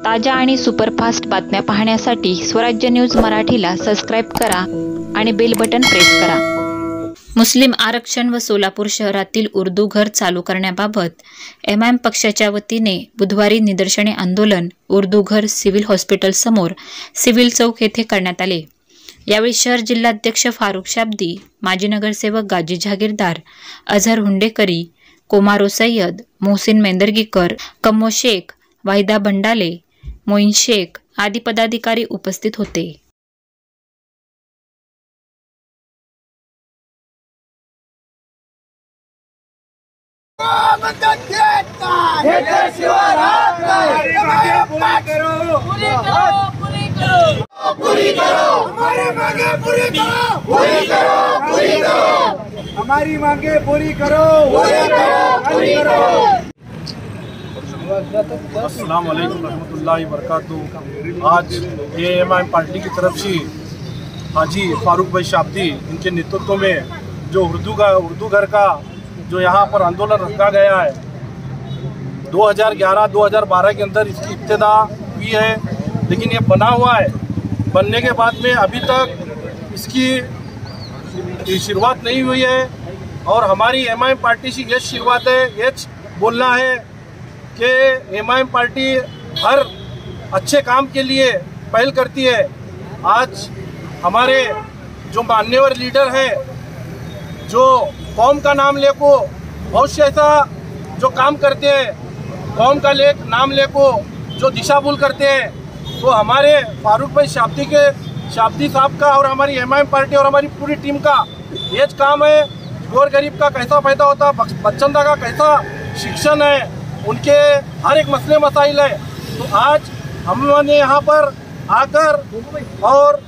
ताज्या आणि सुपरफास्ट बातम्या पाहण्यासाठी स्वराज्य न्यूज मराठीला सबस्क्राईब करा आणि बेल बटन प्रेस करा। मुस्लिम आरक्षण व सोलापूर शहरातील उर्दू घर चालू करण्याबाबत एमआयएम पक्षाच्या वतीने बुधवारी निदर्शने आंदोलन उर्दू घर सिव्हिल हॉस्पिटल समोर सिव्हिल चौक येथे करण्यात आले। यावेळी शहर जिल्हाध्यक्ष फारुख शाब्दी, माजी नगरसेवक गाजी जहागीरदार, अझहर हुंडेकरी, कोमारो सय्यद, मोहसिन मेंदरगीकर, कम्मो शेख, वाहिदा भंडाले, मोइन शेख आदी पदाधिकारी उपस्थित होते। हमारी मांगे पूरी करो। अस्सलाम वालेकुम रहमतुल्लाहि व बरकातहू। आज एएमआईएम पार्टी की तरफ से हाजी फारूक भाई शाब्दी इनके नेतृत्व में जो उर्दू घर का जो यहाँ पर आंदोलन रखा गया है, 2011-2012 के अंदर इसकी इब्तिदा हुई है, लेकिन ये बना हुआ है। बनने के बाद में अभी तक इसकी शुरुआत नहीं हुई है और हमारी एमआईएम पार्टी से ये शुरुआत है, ये बोलना है कि एमआईएम पार्टी हर अच्छे काम के लिए पहल करती है। आज हमारे जो मान्यवर लीडर हैं, जो कौम का नाम ले को बहुत से ऐसा जो काम करते हैं, कौम का नाम ले को जो दिशा भूल करते हैं, तो हमारे फारूक भाई शाब्दी साहब का और हमारी एमआईएम पार्टी और हमारी पूरी टीम का ये काम है। गोर गरीब का कैसा फायदा होता, बच्चंदा का कैसा शिक्षण है, उनके हर एक मसले मसाइल है। तो आज हमने यहाँ पर आकर और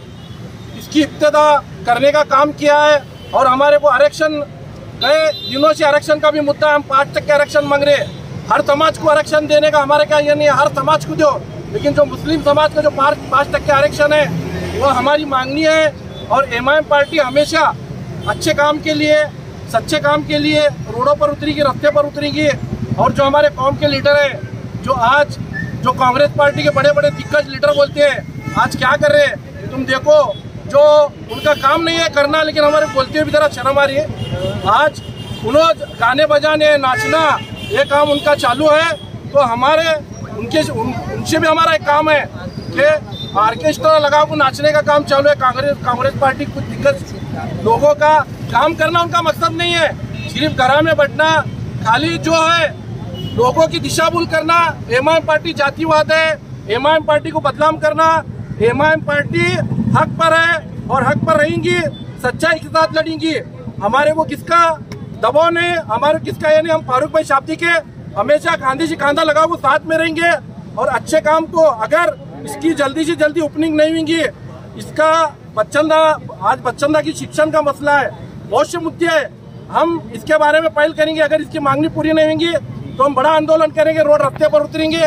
इसकी इब्तिदा करने का काम किया है और हमारे को आरक्षण कई दिनों से आरक्षण का भी मुद्दा है। हम 5% आरक्षण मांग रहे हैं। हर समाज को आरक्षण देने का हमारे क्या ये नहीं है, हर समाज को दो, लेकिन जो मुस्लिम समाज का जो 5% आरक्षण है वो हमारी मांगनी है। और एमआईएम पार्टी हमेशा अच्छे काम के लिए, सच्चे काम के लिए रोडों पर उतरेगी, रास्ते पर उतरेगी। और जो हमारे कौम के लीडर हैं, जो आज जो कांग्रेस पार्टी के बड़े बड़े दिग्गज लीडर बोलते हैं, आज क्या कर रहे हैं तुम देखो, जो उनका काम नहीं है करना, लेकिन हमारे बोलते हुए भी जरा शर्म आ रही है। आज उन्होंने गाने बजाने नाचना ये काम उनका चालू है, तो हमारे उनसे भी हमारा एक काम है कि ऑर्केस्ट्रा लगा को नाचने का काम चालू है। कांग्रेस पार्टी कुछ दिग्गज लोगों का काम करना उनका मकसद नहीं है, सिर्फ घरा में बैठना, खाली जो है लोगों की दिशा भूल करना। एमआईएम पार्टी जातिवाद है, एमआईएम पार्टी को बदनाम करना। एमआईएम पार्टी हक पर है और हक पर रहेंगी, सच्चाई के साथ लड़ेंगी। हमारे को किसका दबाव नहीं, हमारे किसका ये नहीं। हम फारूक भाई शाब्दी के हमेशा कांधे से कांधा लगा वो साथ में रहेंगे और अच्छे काम को अगर इसकी जल्दी से जल्दी ओपनिंग नहीं होंगी, इसका आज बच्चंदा की शिक्षण का मसला है, बहुत से मुद्दे हैं, हम इसके बारे में पहल करेंगे। अगर इसकी मांगनी पूरी नहीं होंगी तो हम बड़ा आंदोलन करेंगे, रोड रास्ते पर उतरेंगे।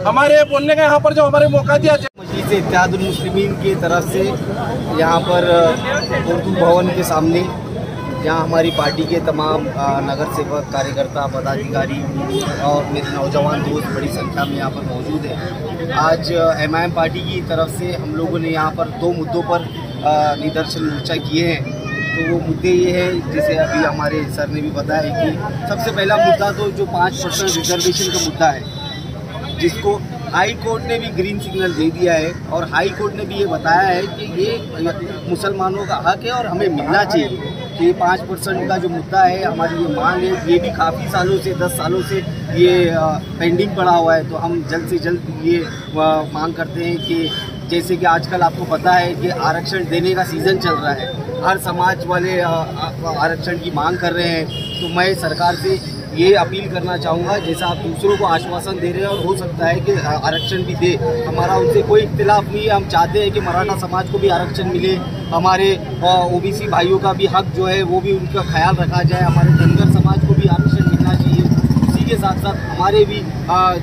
हमारे बोलने का यहाँ पर जो हमारे मौका दिया मजलिस इत्तेहादुल मुस्लिमीन की तरफ से यहाँ पर उर्दू भवन के सामने, जहाँ हमारी पार्टी के तमाम नगर सेवक, कार्यकर्ता, पदाधिकारी और मेरे नौजवान दोस्त बड़ी संख्या में यहाँ पर मौजूद हैं। आज एमआईएम पार्टी की तरफ से हम लोगों ने यहाँ पर 2 मुद्दों पर निदर्शन मोर्चा किए हैं। तो वो मुद्दे ये है, जैसे अभी हमारे सर ने भी बताया कि सबसे पहला मुद्दा तो जो 5% रिजर्वेशन का मुद्दा है, जिसको हाई कोर्ट ने भी ग्रीन सिग्नल दे दिया है और हाई कोर्ट ने भी ये बताया है कि ये मुसलमानों का हक है और हमें मिलना चाहिए। तो ये 5% का जो मुद्दा है, हमारी ये मांग है, ये भी काफ़ी सालों से 10 सालों से ये पेंडिंग पड़ा हुआ है। तो हम जल्द से जल्द ये मांग करते हैं कि जैसे कि आजकल आपको पता है कि आरक्षण देने का सीज़न चल रहा है, हर समाज वाले आरक्षण की मांग कर रहे हैं। तो मैं सरकार से ये अपील करना चाहूँगा, जैसा आप दूसरों को आश्वासन दे रहे हैं और हो सकता है कि आरक्षण भी दे, हमारा उनसे कोई इख्तिलाफ नहीं है। हम चाहते हैं कि मराठा समाज को भी आरक्षण मिले, हमारे ओबीसी भाइयों का भी हक जो है वो भी उनका ख्याल रखा जाए, हमारे धनगर समाज को भी आरक्षण मिलना चाहिए। उसी के साथ साथ हमारे भी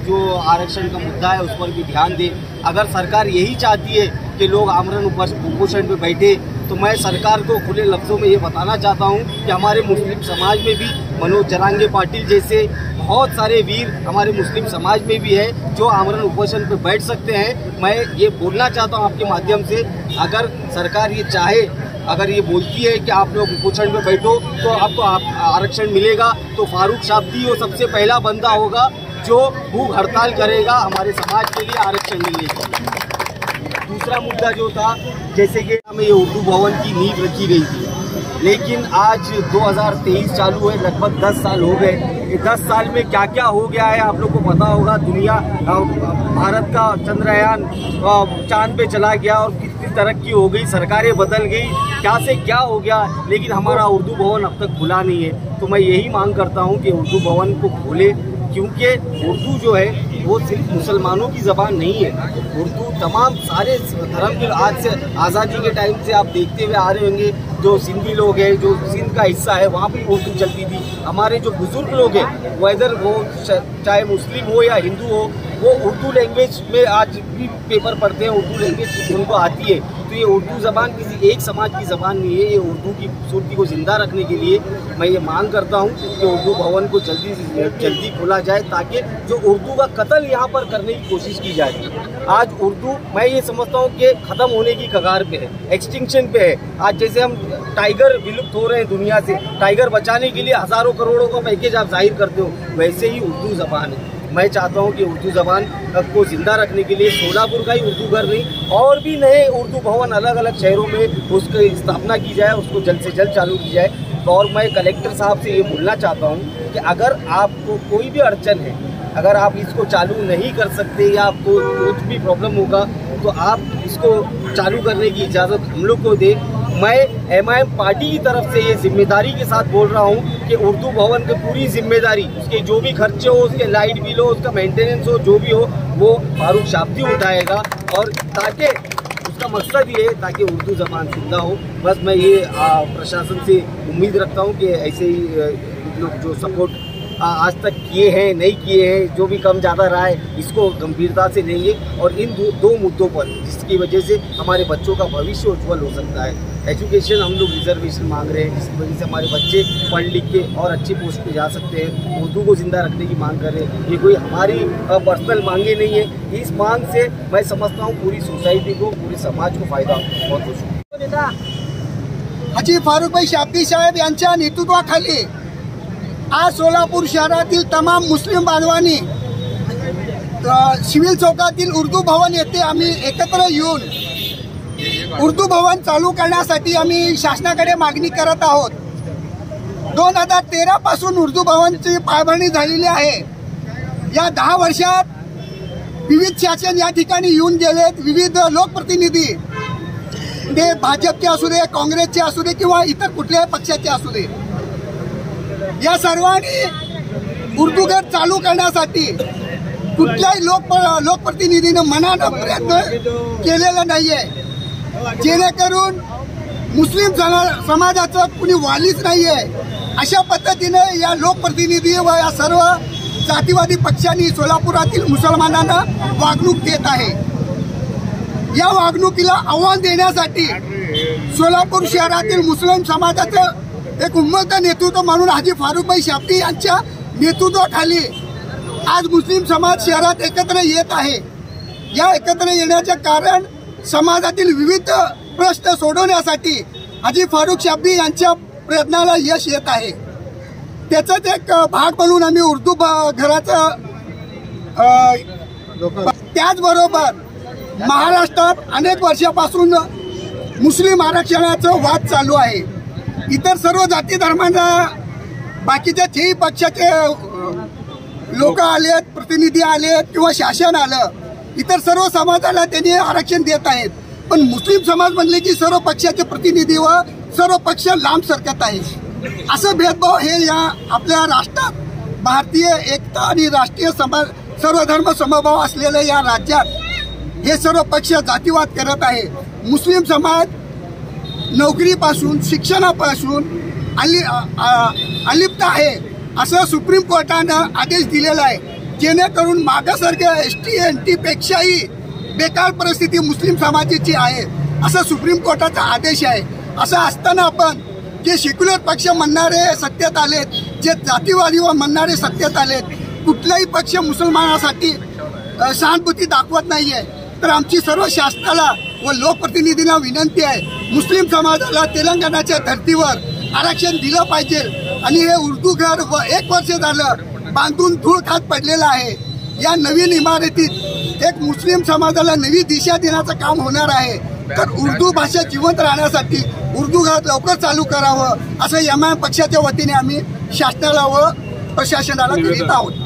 जो आरक्षण का मुद्दा है उस पर भी ध्यान दें। अगर सरकार यही चाहती है कि लोग आमरण उपोषण पे बैठे, तो मैं सरकार को खुले लफ्ज़ों में ये बताना चाहता हूँ कि हमारे मुस्लिम समाज में भी मनोज जरांगे पाटिल जैसे बहुत सारे वीर हमारे मुस्लिम समाज में भी है जो आमरण उपोषण पे बैठ सकते हैं। मैं ये बोलना चाहता हूँ आपके माध्यम से, अगर सरकार ये चाहे, अगर ये बोलती है कि आप लोग उपोषण पे बैठो तो आपको आरक्षण मिलेगा, तो फारूक शाब्दी वो सबसे पहला बंदा होगा जो भूख हड़ताल करेगा हमारे समाज के लिए आरक्षण मिलने का। दूसरा मुद्दा जो था, जैसे कि हमें ये उर्दू भवन की नींव रखी गई थी, लेकिन आज 2023 चालू है, लगभग 10 साल हो गए। ये 10 साल में क्या क्या हो गया है आप लोग को पता होगा। दुनिया, भारत का चंद्रयान चांद पे चला गया और कितनी तरक्की हो गई, सरकारें बदल गई, क्या से क्या हो गया, लेकिन हमारा उर्दू भवन अब तक खुला नहीं है। तो मैं यही मांग करता हूँ कि उर्दू भवन को खोले, क्योंकि उर्दू जो है वो सिर्फ मुसलमानों की ज़बान नहीं है। उर्दू तमाम सारे धर्म के, आज से आज़ादी के टाइम से आप देखते हुए आ रहे होंगे, जो सिंधी लोग हैं, जो सिंध का हिस्सा है, वहाँ पर उर्दू चलती थी। हमारे जो बुज़ुर्ग लोग हैं, वेदर वो चाहे मुस्लिम हो या हिंदू हो, वो उर्दू लैंग्वेज में आज भी पेपर पढ़ते हैं, उर्दू लैंग्वेज उनको आती है। तो ये उर्दू ज़बान किसी एक समाज की ज़बान नहीं है। ये उर्दू की खूबसूरती को ज़िंदा रखने के लिए मैं ये मांग करता हूँ कि उर्दू भवन को जल्दी से जल्दी खोला जाए, ताकि जो उर्दू का कत्ल यहाँ पर करने की कोशिश की जाए। आज उर्दू, मैं ये समझता हूँ कि ख़त्म होने की कगार पे है, एक्सटिंक्शन पे है। आज जैसे हम टाइगर विलुप्त हो रहे हैं दुनिया से, टाइगर बचाने के लिए हज़ारों करोड़ों का पैकेज आप जाहिर करते हो, वैसे ही उर्दू ज़बान है। मैं चाहता हूं कि उर्दू ज़बान को ज़िंदा रखने के लिए सोलापुर का ही उर्दू घर नहीं, और भी नए उर्दू भवन अलग अलग शहरों में उसकी स्थापना की जाए, उसको जल्द से जल्द चालू की जाए। और मैं कलेक्टर साहब से ये बोलना चाहता हूं कि अगर आपको कोई भी अड़चन है, अगर आप इसको चालू नहीं कर सकते या आपको कुछ भी प्रॉब्लम होगा, तो आप इसको चालू करने की इजाज़त हम लोग को दें। मैं MIM पार्टी की तरफ से ये जिम्मेदारी के साथ बोल रहा हूँ कि उर्दू भवन की पूरी जिम्मेदारी, उसके जो भी खर्चे हो, उसके लाइट बिल हो, उसका मेंटेनेंस हो, जो भी हो, वो फारूक शाब्दी उठाएगा। और ताकि उसका मकसद ये है ताकि उर्दू ज़बान जिंदा हो। बस मैं ये प्रशासन से उम्मीद रखता हूँ कि ऐसे ही लोग जो सपोर्ट आज तक किए हैं, नहीं किए हैं, जो भी कम ज़्यादा रहा है, इसको गंभीरता से लेंगे और इन दो मुद्दों पर, जिसकी वजह से हमारे बच्चों का भविष्य उज्ज्वल हो सकता है। एजुकेशन, हम लोग रिजर्वेशन मांग रहे हैं, जिसकी वजह से हमारे बच्चे पढ़ लिख के और अच्छी पोस्ट पे जा सकते हैं। उर्दू को ज़िंदा रखने की मांग कर रहे हैं। ये कोई हमारी पर्सनल मांगे नहीं है। इस मांग से मैं समझता हूँ पूरी सोसाइटी को, पूरे समाज को फ़ायदा बहुत होता है। हाजी फारूकभाई शाब्दी साहेब यांच्या नेतृत्वाखाली आज सोलापूर शहरातील तमाम मुस्लिम बांधवांनी सिव्हिल चौकातील उर्दू भवन येथे आम्ही एकत्र येऊन उर्दू भवन चालू करण्यासाठी आम्ही शासनाकडे मागणी करत आहोत। 2013 पासून उर्दू भवनची पायाभरणी झालेली आहे। या 10 वर्षात विविध शासन या ठिकाणी येऊन गेलेत, विविध लोकप्रतिनिधी, ते भाजपचे असू दे, काँग्रेसचे असू दे किंवा इतर कुठल्याही पक्षाचे असू दे, या सर्वांनी उर्दू घर चालू करण्यासाठी कुठल्याही लोकप्रतिनिधीने मनानं प्रयत्न केलेला नाहीये, जेणेकरून मुस्लिम समाजाचं कुणी वालीच नाहीये। अशा पद्धतीने या लोकप्रतिनिधी व या सर्व जातीवादी पक्षांनी सोलापुरातील मुसलमानांना वागणूक देत आहे। या वागणुकीला आव्हान देण्यासाठी सोलापूर शहरातील मुस्लिम समाजाचं एक उन्मत्त नेतृत्व म्हणून हाजी फारूकभाई शाब्दी यांच्या नेतृत्वाखाली आज मुस्लिम समाज शहरात एकत्र येत आहे। या एकत्र येण्याचे कारण समाजातील विविध प्रश्न सोडवण्यासाठी हाजी फारूक शाब्दी यांच्या प्रयत्नाला यश येत आहे। त्याचाच एक भाग म्हणून आम्ही उर्दू घराचं, त्याचबरोबर महाराष्ट्रात अनेक वर्षापासून मुस्लिम आरक्षणाचा वाद चालू आहे। इतर सर्व जाती धर्मांना, बाकीच्या 6 पक्षाचे लोक आलेत, प्रतिनिधी आलेत किंवा शासन आलं, इतर सर्व समाजाला त्यांनी आरक्षण देत आहेत। पण मुस्लिम समाज म्हणले की सर्व पक्षाचे प्रतिनिधी व सर्व पक्ष लांब सरकत आहेत। असं भेदभाव हे या आपल्या राष्ट्रात, भारतीय एकता आणि राष्ट्रीय सर्व धर्म समभाव असलेल्या या राज्यात हे सर्व पक्ष जातीवाद करत आहे। मुस्लिम समाज नोकरीपासून, शिक्षणापासून अलिप्त आहे असं सुप्रीम कोर्टानं आदेश दिलेला आहे, जेणेकरून मागासवर्गीय ST NT पेक्षाही बेकार परिस्थिती मुस्लिम समाजाची आहे असं सुप्रीम कोर्टाचा आदेश आहे। असं असताना आपण जे सेक्युलर पक्ष म्हणणारे सत्तेत आलेत, जे जातीवादी म्हणणारे सत्तेत आलेत, कुठलाही पक्ष मुसलमानासाठी सहानुभूती दाखवत नाहीये, तर आमची सर्व शासनाला व लोकप्रतिनिधींना विनंती आहे, मुस्लिम समाजाला तेलंगणाच्या धर्तीवर आरक्षण दिलं पाहिजे। आणि हे उर्दू घर 1 वर्ष झालं बांधून धूळ खात पडलेलं आहे। या नवीन इमारतीत एक मुस्लिम समाजाला नवी दिशा देण्याचं काम होणार आहे। तर उर्दू भाषा जिवंत राहण्यासाठी उर्दू घर लवकर चालू करावं असं MIM पक्षाच्या वतीने आम्ही शासनाला व प्रशासनाला करीत आहोत।